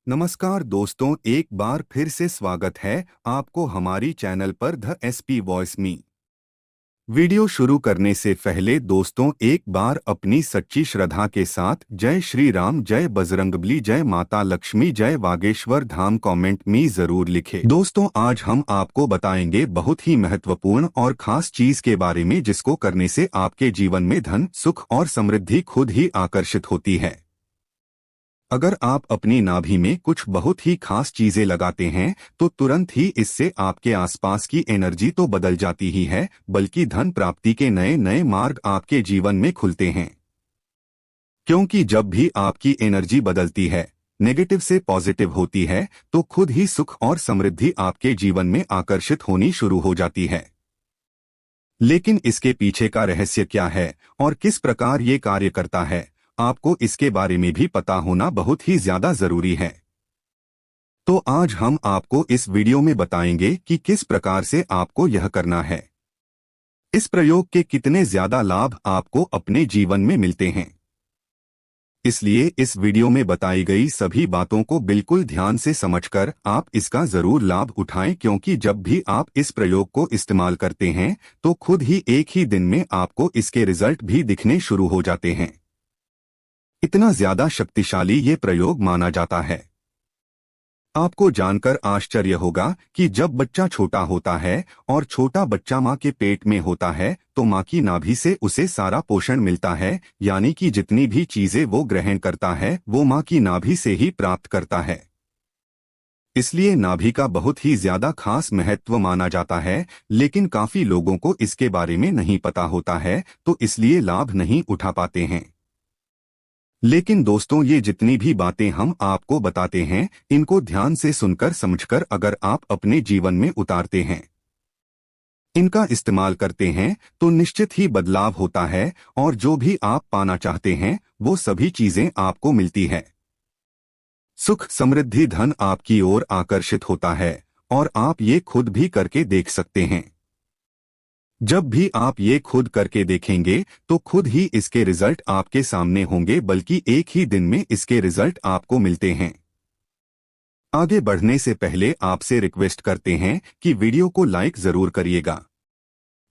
नमस्कार दोस्तों, एक बार फिर से स्वागत है आपको हमारी चैनल पर the SP voice me. Video शुरू करने से पहले दोस्तों एक बार अपनी सच्ची श्रद्धा के साथ जय श्री राम, जय बजरंगबली, जय माता लक्ष्मी, जय बागेश्वर धाम कमेंट में जरूर लिखें। दोस्तों आज हम आपको बताएंगे बहुत ही महत्वपूर्ण और खास चीज के बारे में जिसको करने से आपके जीवन में धन, सुख और समृद्धि खुद ही आकर्षित होती है। अगर आप अपनी नाभि में कुछ बहुत ही खास चीजें लगाते हैं तो तुरंत ही इससे आपके आसपास की एनर्जी तो बदल जाती ही है, बल्कि धन प्राप्ति के नए नए मार्ग आपके जीवन में खुलते हैं। क्योंकि जब भी आपकी एनर्जी बदलती है, नेगेटिव से पॉजिटिव होती है, तो खुद ही सुख और समृद्धि आपके जीवन में आकर्षित होनी शुरू हो जाती है। लेकिन इसके पीछे का रहस्य क्या है और किस प्रकार ये कार्य करता है, आपको इसके बारे में भी पता होना बहुत ही ज्यादा जरूरी है। तो आज हम आपको इस वीडियो में बताएंगे कि किस प्रकार से आपको यह करना है। इस प्रयोग के कितने ज्यादा लाभ आपको अपने जीवन में मिलते हैं। इसलिए इस वीडियो में बताई गई सभी बातों को बिल्कुल ध्यान से समझकर आप इसका जरूर लाभ उठाएं, क्योंकि जब भी आप इस प्रयोग को इस्तेमाल करते हैं तो खुद ही एक ही दिन में आपको इसके रिजल्ट भी दिखने शुरू हो जाते हैं। इतना ज्यादा शक्तिशाली ये प्रयोग माना जाता है। आपको जानकर आश्चर्य होगा कि जब बच्चा छोटा होता है और छोटा बच्चा माँ के पेट में होता है तो माँ की नाभि से उसे सारा पोषण मिलता है, यानी कि जितनी भी चीजें वो ग्रहण करता है वो माँ की नाभि से ही प्राप्त करता है। इसलिए नाभि का बहुत ही ज्यादा खास महत्व माना जाता है, लेकिन काफी लोगों को इसके बारे में नहीं पता होता है, तो इसलिए लाभ नहीं उठा पाते हैं। लेकिन दोस्तों ये जितनी भी बातें हम आपको बताते हैं, इनको ध्यान से सुनकर समझकर अगर आप अपने जीवन में उतारते हैं, इनका इस्तेमाल करते हैं, तो निश्चित ही बदलाव होता है और जो भी आप पाना चाहते हैं वो सभी चीजें आपको मिलती है। सुख, समृद्धि, धन आपकी ओर आकर्षित होता है और आप ये खुद भी करके देख सकते हैं। जब भी आप ये खुद करके देखेंगे तो खुद ही इसके रिजल्ट आपके सामने होंगे, बल्कि एक ही दिन में इसके रिजल्ट आपको मिलते हैं। आगे बढ़ने से पहले आपसे रिक्वेस्ट करते हैं कि वीडियो को लाइक जरूर करिएगा,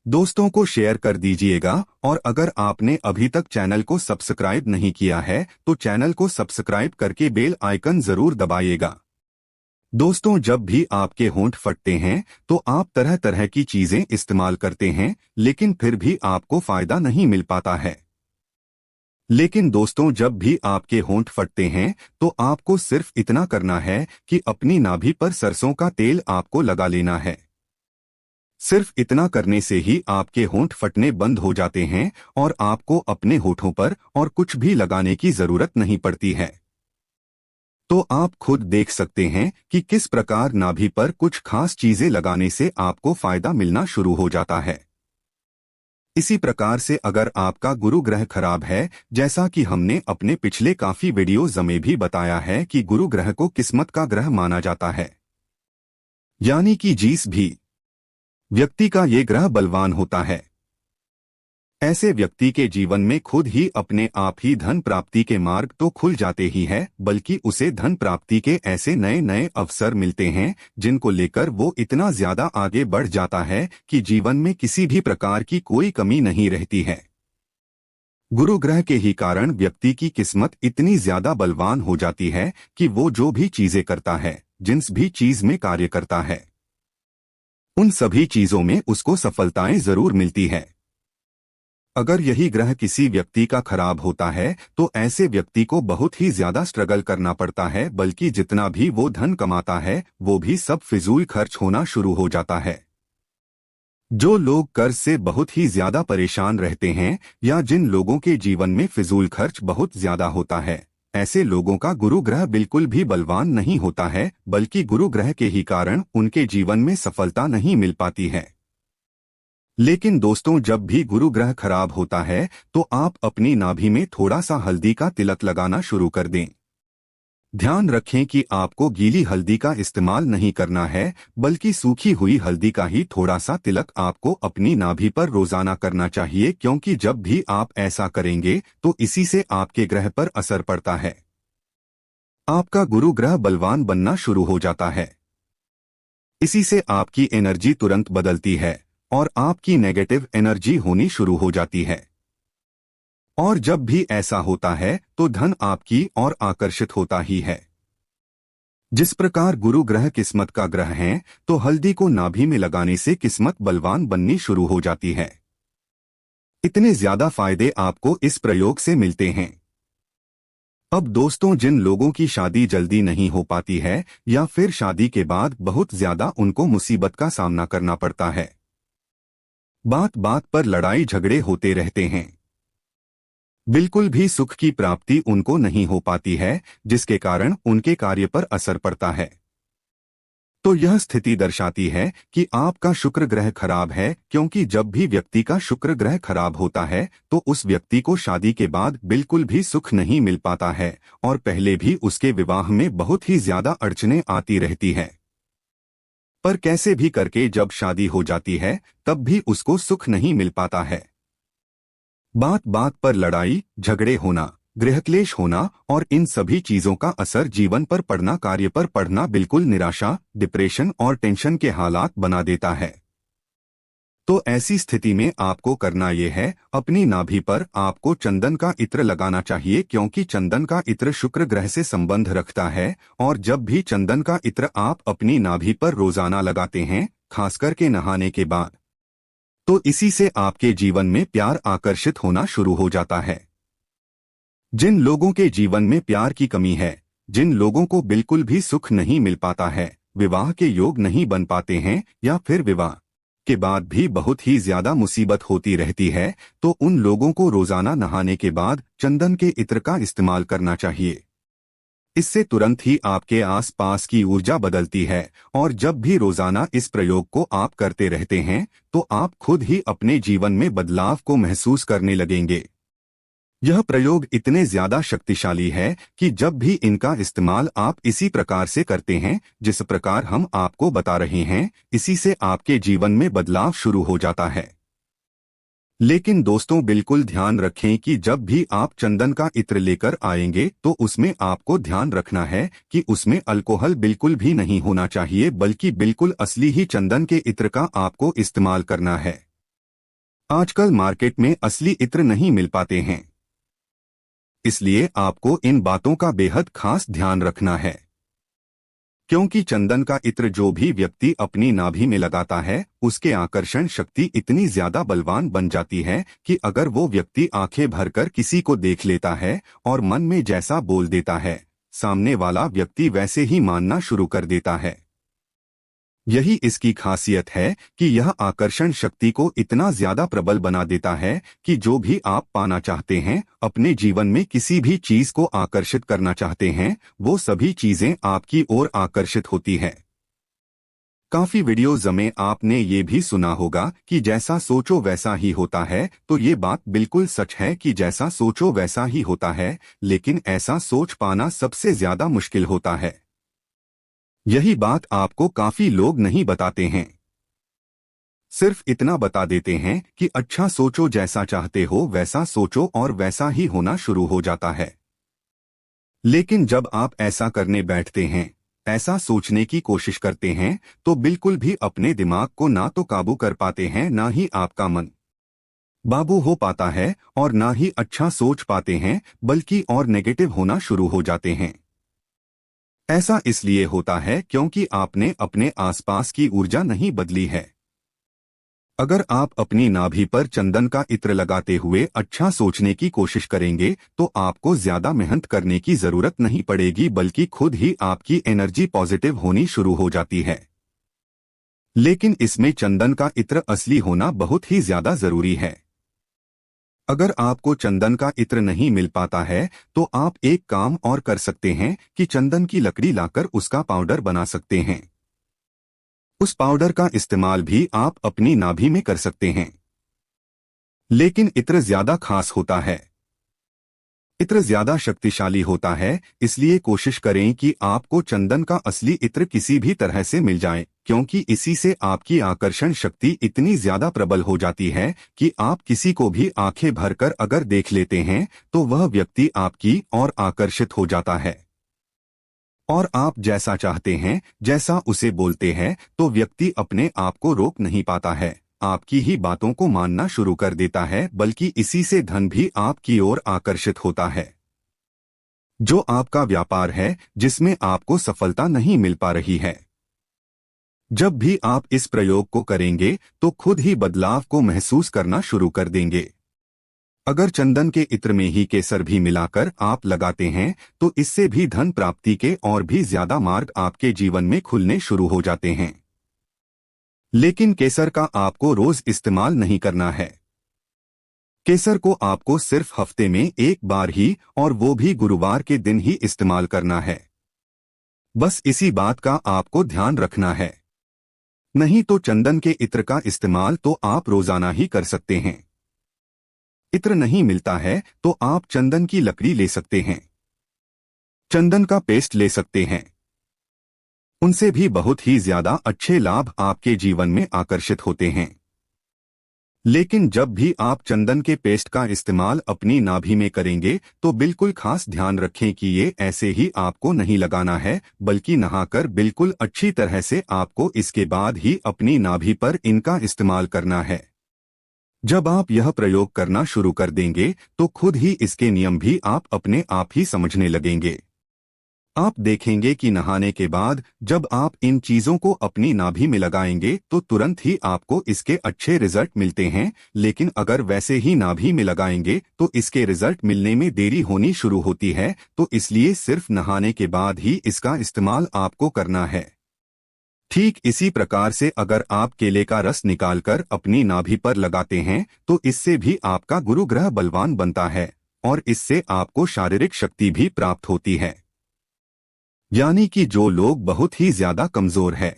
दोस्तों को शेयर कर दीजिएगा और अगर आपने अभी तक चैनल को सब्सक्राइब नहीं किया है तो चैनल को सब्सक्राइब करके बेल आइकन जरूर दबाइएगा। दोस्तों जब भी आपके होंठ फटते हैं तो आप तरह तरह की चीजें इस्तेमाल करते हैं, लेकिन फिर भी आपको फायदा नहीं मिल पाता है। लेकिन दोस्तों जब भी आपके होंठ फटते हैं तो आपको सिर्फ इतना करना है कि अपनी नाभि पर सरसों का तेल आपको लगा लेना है। सिर्फ इतना करने से ही आपके होंठ फटने बंद हो जाते हैं और आपको अपने होठों पर और कुछ भी लगाने की जरूरत नहीं पड़ती है। तो आप खुद देख सकते हैं कि किस प्रकार नाभि पर कुछ खास चीजें लगाने से आपको फायदा मिलना शुरू हो जाता है। इसी प्रकार से अगर आपका गुरु ग्रह खराब है, जैसा कि हमने अपने पिछले काफी वीडियोज में भी बताया है कि गुरु ग्रह को किस्मत का ग्रह माना जाता है, यानी कि जिस भी व्यक्ति का ये ग्रह बलवान होता है, ऐसे व्यक्ति के जीवन में खुद ही अपने आप ही धन प्राप्ति के मार्ग तो खुल जाते ही है, बल्कि उसे धन प्राप्ति के ऐसे नए नए अवसर मिलते हैं जिनको लेकर वो इतना ज्यादा आगे बढ़ जाता है कि जीवन में किसी भी प्रकार की कोई कमी नहीं रहती है। गुरु ग्रह के ही कारण व्यक्ति की किस्मत इतनी ज्यादा बलवान हो जाती है कि वो जो भी चीजें करता है, जिस भी चीज में कार्य करता है, उन सभी चीजों में उसको सफलताएं जरूर मिलती है। अगर यही ग्रह किसी व्यक्ति का खराब होता है तो ऐसे व्यक्ति को बहुत ही ज्यादा स्ट्रगल करना पड़ता है, बल्कि जितना भी वो धन कमाता है वो भी सब फिजूल खर्च होना शुरू हो जाता है। जो लोग कर्ज से बहुत ही ज्यादा परेशान रहते हैं या जिन लोगों के जीवन में फिजूल खर्च बहुत ज्यादा होता है, ऐसे लोगों का गुरु ग्रह बिल्कुल भी बलवान नहीं होता है, बल्कि गुरु ग्रह के ही कारण उनके जीवन में सफलता नहीं मिल पाती है। लेकिन दोस्तों जब भी गुरु ग्रह खराब होता है तो आप अपनी नाभि में थोड़ा सा हल्दी का तिलक लगाना शुरू कर दें। ध्यान रखें कि आपको गीली हल्दी का इस्तेमाल नहीं करना है, बल्कि सूखी हुई हल्दी का ही थोड़ा सा तिलक आपको अपनी नाभि पर रोजाना करना चाहिए, क्योंकि जब भी आप ऐसा करेंगे तो इसी से आपके ग्रह पर असर पड़ता है। आपका गुरु ग्रह बलवान बनना शुरू हो जाता है। इसी से आपकी एनर्जी तुरंत बदलती है और आपकी नेगेटिव एनर्जी होनी शुरू हो जाती है। और जब भी ऐसा होता है तो धन आपकी ओर आकर्षित होता ही है। जिस प्रकार गुरु ग्रह किस्मत का ग्रह है, तो हल्दी को नाभि में लगाने से किस्मत बलवान बननी शुरू हो जाती है। इतने ज्यादा फायदे आपको इस प्रयोग से मिलते हैं। अब दोस्तों, जिन लोगों की शादी जल्दी नहीं हो पाती है या फिर शादी के बाद बहुत ज्यादा उनको मुसीबत का सामना करना पड़ता है, बात बात पर लड़ाई झगड़े होते रहते हैं, बिल्कुल भी सुख की प्राप्ति उनको नहीं हो पाती है, जिसके कारण उनके कार्य पर असर पड़ता है, तो यह स्थिति दर्शाती है कि आपका शुक्र ग्रह खराब है। क्योंकि जब भी व्यक्ति का शुक्र ग्रह खराब होता है तो उस व्यक्ति को शादी के बाद बिल्कुल भी सुख नहीं मिल पाता है और पहले भी उसके विवाह में बहुत ही ज्यादा अड़चनें आती रहती है। पर कैसे भी करके जब शादी हो जाती है तब भी उसको सुख नहीं मिल पाता है। बात बात पर लड़ाई झगड़े होना, गृहक्लेश होना और इन सभी चीजों का असर जीवन पर पड़ना, कार्य पर पड़ना बिल्कुल निराशा, डिप्रेशन और टेंशन के हालात बना देता है। तो ऐसी स्थिति में आपको करना यह है, अपनी नाभि पर आपको चंदन का इत्र लगाना चाहिए, क्योंकि चंदन का इत्र शुक्र ग्रह से संबंध रखता है। और जब भी चंदन का इत्र आप अपनी नाभि पर रोजाना लगाते हैं, खासकर के नहाने के बाद, तो इसी से आपके जीवन में प्यार आकर्षित होना शुरू हो जाता है। जिन लोगों के जीवन में प्यार की कमी है, जिन लोगों को बिल्कुल भी सुख नहीं मिल पाता है, विवाह के योग नहीं बन पाते हैं या फिर विवाह के बाद भी बहुत ही ज्यादा मुसीबत होती रहती है, तो उन लोगों को रोजाना नहाने के बाद चंदन के इत्र का इस्तेमाल करना चाहिए। इससे तुरंत ही आपके आसपास की ऊर्जा बदलती है और जब भी रोजाना इस प्रयोग को आप करते रहते हैं तो आप खुद ही अपने जीवन में बदलाव को महसूस करने लगेंगे। यह प्रयोग इतने ज्यादा शक्तिशाली है कि जब भी इनका इस्तेमाल आप इसी प्रकार से करते हैं जिस प्रकार हम आपको बता रहे हैं, इसी से आपके जीवन में बदलाव शुरू हो जाता है। लेकिन दोस्तों, बिल्कुल ध्यान रखें कि जब भी आप चंदन का इत्र लेकर आएंगे तो उसमें आपको ध्यान रखना है कि उसमें अल्कोहल बिल्कुल भी नहीं होना चाहिए, बल्कि बिल्कुल असली ही चंदन के इत्र का आपको इस्तेमाल करना है। आजकल मार्केट में असली इत्र नहीं मिल पाते हैं, इसलिए आपको इन बातों का बेहद खास ध्यान रखना है। क्योंकि चंदन का इत्र जो भी व्यक्ति अपनी नाभि में लगाता है, उसके आकर्षण शक्ति इतनी ज्यादा बलवान बन जाती है कि अगर वो व्यक्ति आंखें भरकर किसी को देख लेता है और मन में जैसा बोल देता है, सामने वाला व्यक्ति वैसे ही मानना शुरू कर देता है। यही इसकी खासियत है कि यह आकर्षण शक्ति को इतना ज्यादा प्रबल बना देता है कि जो भी आप पाना चाहते हैं, अपने जीवन में किसी भी चीज को आकर्षित करना चाहते हैं, वो सभी चीजें आपकी ओर आकर्षित होती है। काफी वीडियोज में आपने ये भी सुना होगा कि जैसा सोचो वैसा ही होता है, तो ये बात बिल्कुल सच है कि जैसा सोचो वैसा ही होता है, लेकिन ऐसा सोच पाना सबसे ज्यादा मुश्किल होता है। यही बात आपको काफी लोग नहीं बताते हैं, सिर्फ इतना बता देते हैं कि अच्छा सोचो, जैसा चाहते हो वैसा सोचो और वैसा ही होना शुरू हो जाता है। लेकिन जब आप ऐसा करने बैठते हैं, ऐसा सोचने की कोशिश करते हैं, तो बिल्कुल भी अपने दिमाग को ना तो काबू कर पाते हैं, ना ही आपका मन बाबू हो पाता है और ना ही अच्छा सोच पाते हैं, बल्कि और नेगेटिव होना शुरू हो जाते हैं। ऐसा इसलिए होता है क्योंकि आपने अपने आसपास की ऊर्जा नहीं बदली है। अगर आप अपनी नाभि पर चंदन का इत्र लगाते हुए अच्छा सोचने की कोशिश करेंगे तो आपको ज्यादा मेहनत करने की जरूरत नहीं पड़ेगी, बल्कि खुद ही आपकी एनर्जी पॉजिटिव होनी शुरू हो जाती है। लेकिन इसमें चंदन का इत्र असली होना बहुत ही ज्यादा जरूरी है। अगर आपको चंदन का इत्र नहीं मिल पाता है तो आप एक काम और कर सकते हैं कि चंदन की लकड़ी लाकर उसका पाउडर बना सकते हैं। उस पाउडर का इस्तेमाल भी आप अपनी नाभि में कर सकते हैं। लेकिन इत्र ज्यादा खास होता है, इत्र ज्यादा शक्तिशाली होता है, इसलिए कोशिश करें कि आपको चंदन का असली इत्र किसी भी तरह से मिल जाए, क्योंकि इसी से आपकी आकर्षण शक्ति इतनी ज्यादा प्रबल हो जाती है कि आप किसी को भी आंखें भरकर अगर देख लेते हैं तो वह व्यक्ति आपकी ओर आकर्षित हो जाता है। और आप जैसा चाहते हैं, जैसा उसे बोलते हैं, तो व्यक्ति अपने आप को रोक नहीं पाता है, आपकी ही बातों को मानना शुरू कर देता है, बल्कि इसी से धन भी आपकी ओर आकर्षित होता है। जो आपका व्यापार है, जिसमें आपको सफलता नहीं मिल पा रही है, जब भी आप इस प्रयोग को करेंगे तो खुद ही बदलाव को महसूस करना शुरू कर देंगे। अगर चंदन के इत्र में ही केसर भी मिलाकर आप लगाते हैं तो इससे भी धन प्राप्ति के और भी ज्यादा मार्ग आपके जीवन में खुलने शुरू हो जाते हैं। लेकिन केसर का आपको रोज इस्तेमाल नहीं करना है। केसर को आपको सिर्फ हफ्ते में एक बार ही, और वो भी गुरुवार के दिन ही इस्तेमाल करना है। बस इसी बात का आपको ध्यान रखना है। नहीं तो चंदन के इत्र का इस्तेमाल तो आप रोजाना ही कर सकते हैं। इत्र नहीं मिलता है तो आप चंदन की लकड़ी ले सकते हैं, चंदन का पेस्ट ले सकते हैं। उनसे भी बहुत ही ज्यादा अच्छे लाभ आपके जीवन में आकर्षित होते हैं। लेकिन जब भी आप चंदन के पेस्ट का इस्तेमाल अपनी नाभि में करेंगे तो बिल्कुल खास ध्यान रखें कि ये ऐसे ही आपको नहीं लगाना है, बल्कि नहाकर बिल्कुल अच्छी तरह से आपको इसके बाद ही अपनी नाभि पर इनका इस्तेमाल करना है। जब आप यह प्रयोग करना शुरू कर देंगे तो खुद ही इसके नियम भी आप अपने आप ही समझने लगेंगे। आप देखेंगे कि नहाने के बाद जब आप इन चीजों को अपनी नाभि में लगाएंगे तो तुरंत ही आपको इसके अच्छे रिजल्ट मिलते हैं। लेकिन अगर वैसे ही नाभि में लगाएंगे तो इसके रिजल्ट मिलने में देरी होनी शुरू होती है। तो इसलिए सिर्फ नहाने के बाद ही इसका इस्तेमाल आपको करना है। ठीक इसी प्रकार से अगर आप केले का रस निकालकर अपनी नाभि पर लगाते हैं तो इससे भी आपका गुरु ग्रह बलवान बनता है और इससे आपको शारीरिक शक्ति भी प्राप्त होती है। यानी कि जो लोग बहुत ही ज्यादा कमजोर है,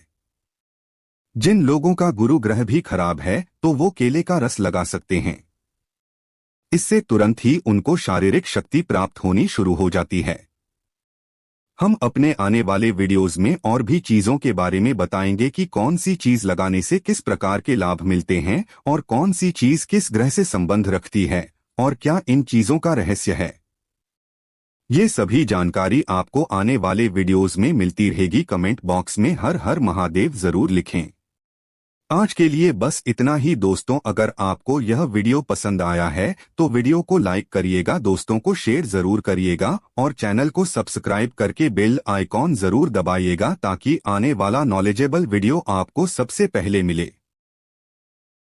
जिन लोगों का गुरु ग्रह भी खराब है, तो वो केले का रस लगा सकते हैं। इससे तुरंत ही उनको शारीरिक शक्ति प्राप्त होनी शुरू हो जाती है। हम अपने आने वाले वीडियोस में और भी चीजों के बारे में बताएंगे कि कौन सी चीज लगाने से किस प्रकार के लाभ मिलते हैं और कौन सी चीज किस ग्रह से संबंध रखती है और क्या इन चीजों का रहस्य है। ये सभी जानकारी आपको आने वाले वीडियोस में मिलती रहेगी। कमेंट बॉक्स में हर हर महादेव जरूर लिखें। आज के लिए बस इतना ही दोस्तों। अगर आपको यह वीडियो पसंद आया है तो वीडियो को लाइक करिएगा, दोस्तों को शेयर जरूर करिएगा और चैनल को सब्सक्राइब करके बेल आइकॉन जरूर दबाइएगा ताकि आने वाला नॉलेजेबल वीडियो आपको सबसे पहले मिले।